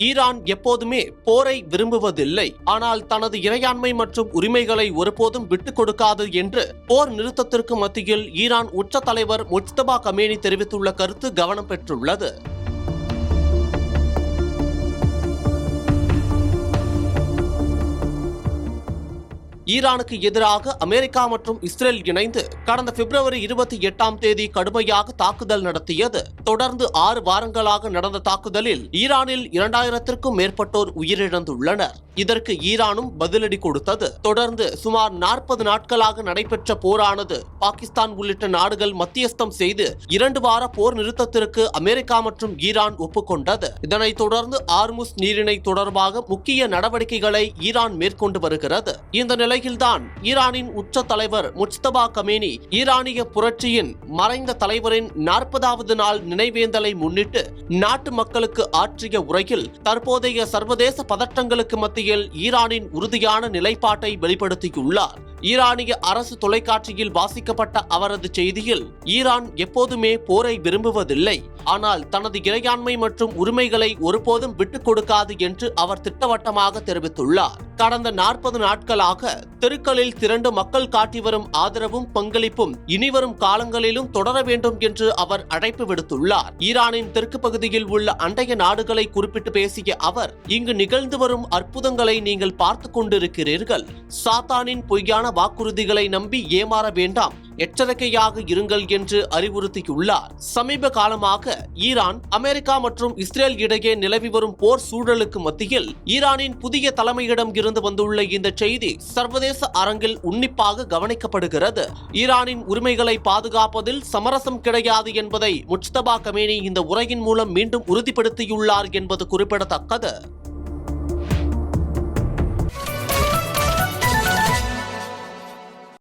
Iran எப்போதுமே போரை விரும்புவதில்லை, ஆனால் தனது இறையாண்மை மற்றும் உரிமைகளை ஒருபோதும் விட்டுக் கொடுக்காது என்று போர் நிறுத்தத்திற்கு மத்தியில் ஈரான் உச்ச தலைவர் முஜ்தபா கமேனி தெரிவித்துள்ள கருத்து கவனம் பெற்றுள்ளது. ஈரானுக்கு எதிராக அமெரிக்கா மற்றும் இஸ்ரேல் இணைந்து கடந்த பிப்ரவரி 28 கடுமையாக தாக்குதல் நடத்தியது. தொடர்ந்து 6 வாரங்களாக நடந்த தாக்குதலில் ஈரானில் 2000க்கும் மேற்பட்டோர் உயிரிழந்துள்ளனர். இதற்கு ஈரானும் பதிலடி கொடுத்தது. தொடர்ந்து சுமார் 40 நாட்களாக நடைபெற்ற போரானது பாகிஸ்தான் உள்ளிட்ட நாடுகள் மத்தியஸ்தம் செய்து 2 வார போர் நிறுத்தத்திற்கு அமெரிக்கா மற்றும் ஈரான் ஒப்புக்கொண்டது. இதனைத் தொடர்ந்து ஆர்முஸ் நீரிணை தொடர்பாக முக்கிய நடவடிக்கைகளை ஈரான் மேற்கொண்டு வருகிறது. இந்த நிலையில்தான் ஈரானின் உச்ச தலைவர் முஜ்தபா கமேனி ஈரானிய புரட்சியின் மறைந்த தலைவரின் 40வது நாள் நினைவேந்தலை முன்னிட்டு நாட்டு மக்களுக்கு ஆற்றிய உரையில் தற்போதைய சர்வதேச பதற்றங்களுக்கு மத்தியில் ஈரானின் உறுதியான நிலைப்பாட்டை வெளிப்படுத்தியுள்ளார். ஈரானிய அரசு தொலைக்காட்சியில் வாசிக்கப்பட்ட அவரது செய்தியில் ஈரான் எப்போதுமே போரை விரும்புவதில்லை, ஆனால் தனது இறையாண்மை மற்றும் உரிமைகளை ஒருபோதும் விட்டுக் கொடுக்காது என்று அவர் திட்டவட்டமாக தெரிவித்துள்ளார். கடந்த 40 நாட்களாக தெருக்களில் திரண்டு மக்கள் காட்டி வரும் ஆதரவும் பங்களிப்பும் இனிவரும் காலங்களிலும் தொடர வேண்டும் என்று அவர் அழைப்பு விடுத்துள்ளார். ஈரானின் தெற்கு பகுதியில் உள்ள அண்டைய நாடுகளை குறிப்பிட்டு பேசிய அவர், இங்கு நிகழ்ந்து வரும் அற்புதங்களை நீங்கள் பார்த்துக் கொண்டிருக்கிறீர்கள். சாத்தானின் பொய்யான வாக்குறுதிகளை நம்பி ஏமாற வேண்டாம், எச்சரிக்கையாக இருங்கள் என்று அறிவுறுத்தியுள்ளார். சமீப காலமாக ஈரான், அமெரிக்கா மற்றும் இஸ்ரேல் இடையே நிலவி வரும் போர் சூழலுக்கு மத்தியில் ஈரானின் புதிய தலைமையிடம் இருந்து வந்துள்ள இந்த செய்தி சர்வதேச அரங்கில் உன்னிப்பாக கவனிக்கப்படுகிறது. ஈரானின் உரிமைகளை பாதுகாப்பதில் சமரசம் கிடையாது என்பதை முஜ்தபா கமேனி இந்த உரையின் மூலம் மீண்டும் உறுதிப்படுத்தியுள்ளார் என்பது குறிப்பிடத்தக்கது.